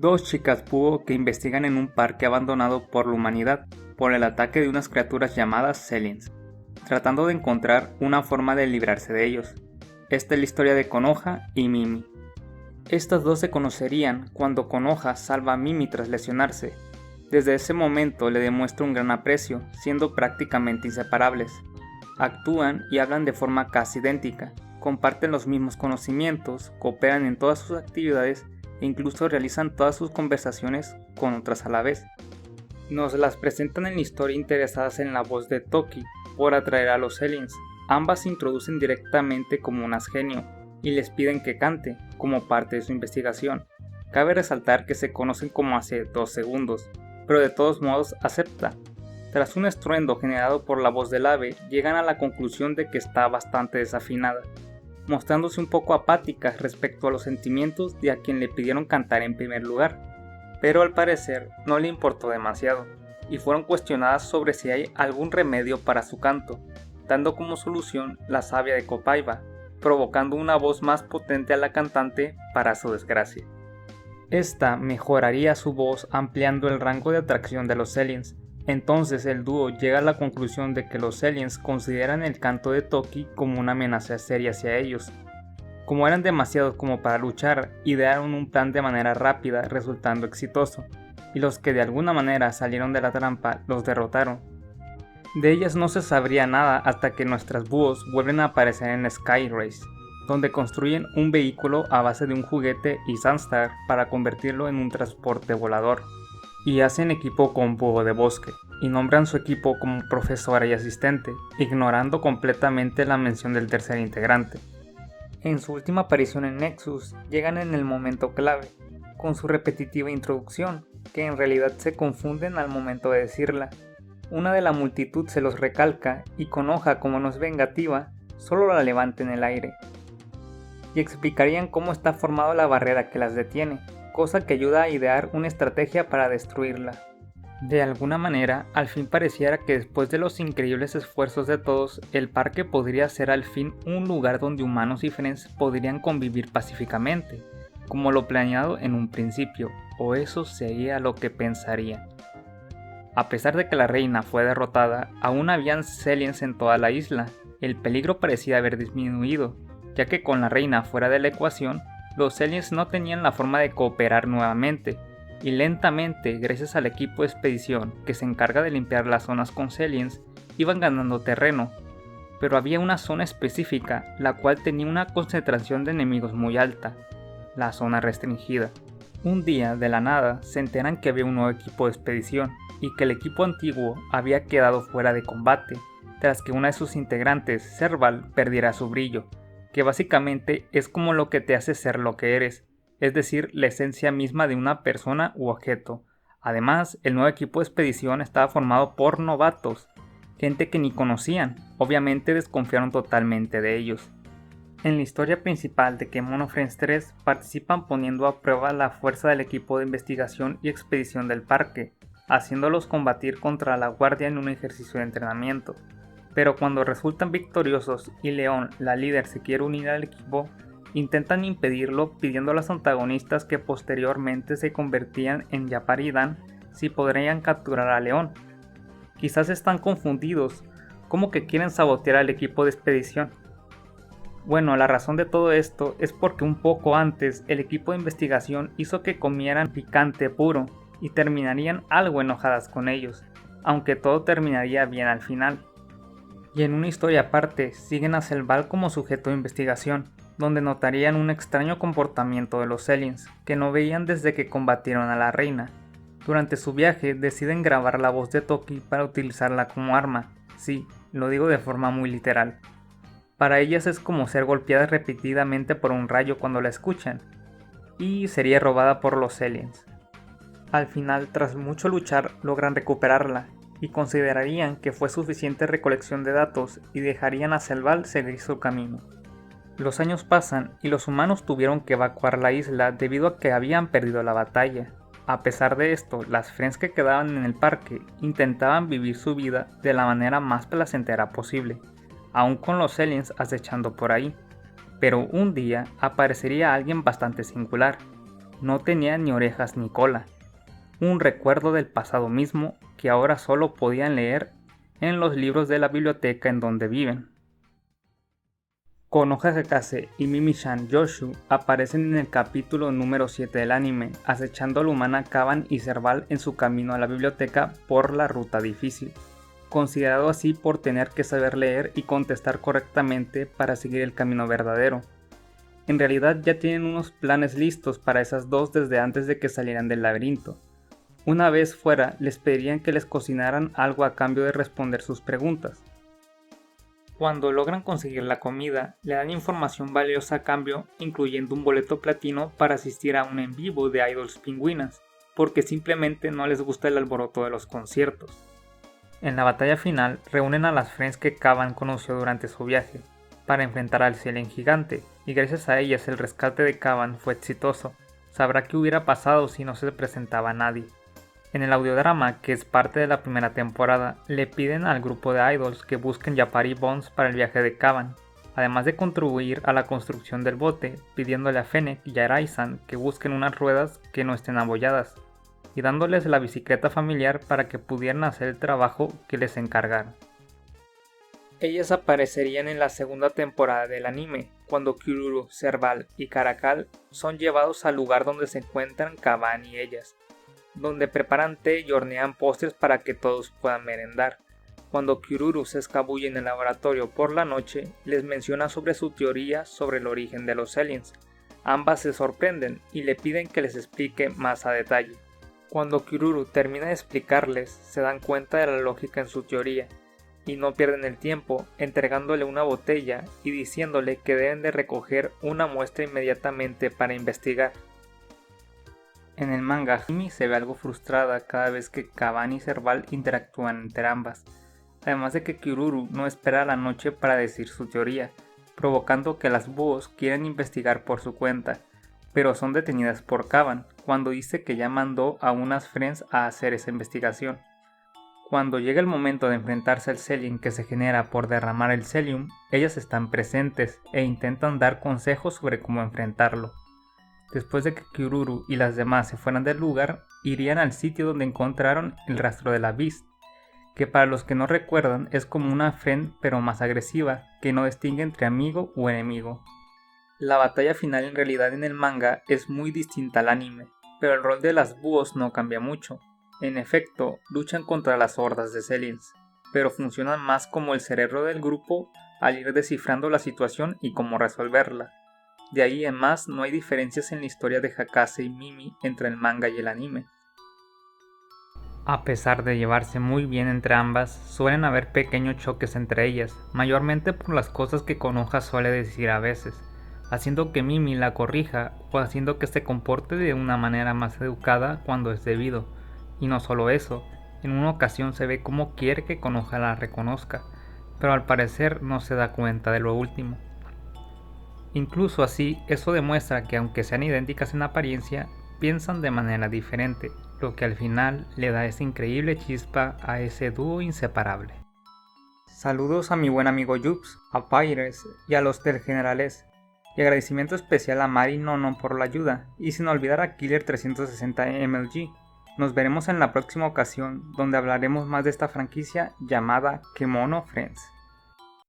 Dos chicas búho que investigan en un parque abandonado por la humanidad por el ataque de unas criaturas llamadas Celians, tratando de encontrar una forma de librarse de ellos. Esta es la historia de Konoha y Mimi. Estas dos se conocerían cuando Konoha salva a Mimi tras lesionarse. Desde ese momento le demuestra un gran aprecio, siendo prácticamente inseparables. Actúan y hablan de forma casi idéntica, comparten los mismos conocimientos, cooperan en todas sus actividades e incluso realizan todas sus conversaciones con otras a la vez. Nos las presentan en la historia interesadas en la voz de Toki por atraer a los Celians. Ambas se introducen directamente como unas genio y les piden que cante como parte de su investigación. Cabe resaltar que se conocen como hace 2 segundos, pero de todos modos acepta. Tras un estruendo generado por la voz del ave, llegan a la conclusión de que está bastante desafinada, mostrándose un poco apáticas respecto a los sentimientos de a quien le pidieron cantar en primer lugar, pero al parecer no le importó demasiado, y fueron cuestionadas sobre si hay algún remedio para su canto, dando como solución la savia de Copaiba, provocando una voz más potente a la cantante para su desgracia. Esta mejoraría su voz ampliando el rango de atracción de los Celians. Entonces el dúo llega a la conclusión de que los Celians consideran el canto de Toki como una amenaza seria hacia ellos. Como eran demasiados como para luchar, idearon un plan de manera rápida, resultando exitoso, y los que de alguna manera salieron de la trampa los derrotaron. De ellas no se sabría nada hasta que nuestras búhos vuelven a aparecer en Sky Race, donde construyen un vehículo a base de un juguete y Sunstar para convertirlo en un transporte volador. Y hacen equipo con Búho de Bosque, y nombran su equipo como profesora y asistente, ignorando completamente la mención del tercer integrante. En su última aparición en Nexus, llegan en el momento clave, con su repetitiva introducción, que en realidad se confunden al momento de decirla. Una de la multitud se los recalca y Konoha, como no es vengativa, solo la levanta en el aire. Y explicarían cómo está formada la barrera que las detiene, cosa que ayuda a idear una estrategia para destruirla. De alguna manera, al fin pareciera que después de los increíbles esfuerzos de todos, el parque podría ser al fin un lugar donde humanos y Friends podrían convivir pacíficamente, como lo planeado en un principio, o eso sería lo que pensarían. A pesar de que la reina fue derrotada, aún habían Celians en toda la isla. El peligro parecía haber disminuido, ya que con la reina fuera de la ecuación, los Celians no tenían la forma de cooperar nuevamente, y lentamente, gracias al equipo de expedición que se encarga de limpiar las zonas con Celians, iban ganando terreno. Pero había una zona específica, la cual tenía una concentración de enemigos muy alta, la zona restringida. Un día, de la nada, se enteran que había un nuevo equipo de expedición, y que el equipo antiguo había quedado fuera de combate, tras que una de sus integrantes, Serval, perdiera su brillo, que básicamente es como lo que te hace ser lo que eres, es decir, la esencia misma de una persona u objeto. Además, el nuevo equipo de expedición estaba formado por novatos, gente que ni conocían, obviamente desconfiaron totalmente de ellos. En la historia principal de Kemono Friends 3 participan poniendo a prueba la fuerza del equipo de investigación y expedición del parque, haciéndolos combatir contra la guardia en un ejercicio de entrenamiento. Pero cuando resultan victoriosos y León, la líder, se quiere unir al equipo, intentan impedirlo pidiendo a los antagonistas que posteriormente se convertían en Yaparidan si podrían capturar a León. Quizás están confundidos, como que quieren sabotear al equipo de expedición. Bueno, la razón de todo esto es porque un poco antes el equipo de investigación hizo que comieran picante puro y terminarían algo enojadas con ellos, aunque todo terminaría bien al final. Y en una historia aparte, siguen a Serval como sujeto de investigación, donde notarían un extraño comportamiento de los Celians, que no veían desde que combatieron a la reina. Durante su viaje deciden grabar la voz de Toki para utilizarla como arma, sí, lo digo de forma muy literal. Para ellas es como ser golpeadas repetidamente por un rayo cuando la escuchan, y sería robada por los Celians. Al final, tras mucho luchar, logran recuperarla, y considerarían que fue suficiente recolección de datos y dejarían a Serval seguir su camino. Los años pasan y los humanos tuvieron que evacuar la isla debido a que habían perdido la batalla. A pesar de esto, las Friends que quedaban en el parque intentaban vivir su vida de la manera más placentera posible, aún con los Celians acechando por ahí. Pero un día aparecería alguien bastante singular, no tenía ni orejas ni cola, un recuerdo del pasado mismo que ahora solo podían leer en los libros de la biblioteca en donde viven. Konoha Kakase y Mimi-chan Yoshu aparecen en el capítulo número 7 del anime, acechando a la humana Kaban y Serval en su camino a la biblioteca por la ruta difícil, considerado así por tener que saber leer y contestar correctamente para seguir el camino verdadero. En realidad ya tienen unos planes listos para esas dos desde antes de que salieran del laberinto. Una vez fuera, les pedirían que les cocinaran algo a cambio de responder sus preguntas. Cuando logran conseguir la comida, le dan información valiosa a cambio, incluyendo un boleto platino para asistir a un en vivo de idols pingüinas, porque simplemente no les gusta el alboroto de los conciertos. En la batalla final, reúnen a las friends que Kaban conoció durante su viaje, para enfrentar al Celien gigante, y gracias a ellas el rescate de Kaban fue exitoso. Sabrá qué hubiera pasado si no se presentaba nadie. En el audiodrama, que es parte de la primera temporada, le piden al grupo de idols que busquen Yapari Bones para el viaje de Kaban, además de contribuir a la construcción del bote, pidiéndole a Fennec y a Raisan que busquen unas ruedas que no estén abolladas, y dándoles la bicicleta familiar para que pudieran hacer el trabajo que les encargaron. Ellas aparecerían en la segunda temporada del anime, cuando Kyururu, Serval y Caracal son llevados al lugar donde se encuentran Kaban y ellas, donde preparan té y hornean postres para que todos puedan merendar. Cuando Kyururu se escabulle en el laboratorio por la noche, les menciona sobre su teoría sobre el origen de los Celiens. Ambas se sorprenden y le piden que les explique más a detalle. Cuando Kyururu termina de explicarles, se dan cuenta de la lógica en su teoría, y no pierden el tiempo entregándole una botella y diciéndole que deben de recoger una muestra inmediatamente para investigar. En el manga, Mimi se ve algo frustrada cada vez que Kaban y Serval interactúan entre ambas, además de que Kyururu no espera la noche para decir su teoría, provocando que las búhos quieran investigar por su cuenta, pero son detenidas por Kaban, cuando dice que ya mandó a unas friends a hacer esa investigación. Cuando llega el momento de enfrentarse al Celien que se genera por derramar el Celium, ellas están presentes e intentan dar consejos sobre cómo enfrentarlo. Después de que Kyururu y las demás se fueran del lugar, irían al sitio donde encontraron el rastro de la Beast, que para los que no recuerdan es como una friend pero más agresiva, que no distingue entre amigo o enemigo. La batalla final en realidad en el manga es muy distinta al anime, pero el rol de las búhos no cambia mucho. En efecto, luchan contra las hordas de Celiens, pero funcionan más como el cerebro del grupo al ir descifrando la situación y cómo resolverla. De ahí en más no hay diferencias en la historia de Kakase y Mimi entre el manga y el anime. A pesar de llevarse muy bien entre ambas, suelen haber pequeños choques entre ellas, mayormente por las cosas que Konoha suele decir a veces, haciendo que Mimi la corrija o haciendo que se comporte de una manera más educada cuando es debido. Y no solo eso, en una ocasión se ve como quiere que Konoha la reconozca, pero al parecer no se da cuenta de lo último. Incluso así, eso demuestra que aunque sean idénticas en apariencia, piensan de manera diferente, lo que al final le da esa increíble chispa a ese dúo inseparable. Saludos a mi buen amigo Yups, a Pires y a los del Generales, y agradecimiento especial a Mari Nono por la ayuda, y sin olvidar a Killer 360 MLG. Nos veremos en la próxima ocasión, donde hablaremos más de esta franquicia llamada Kemono Friends.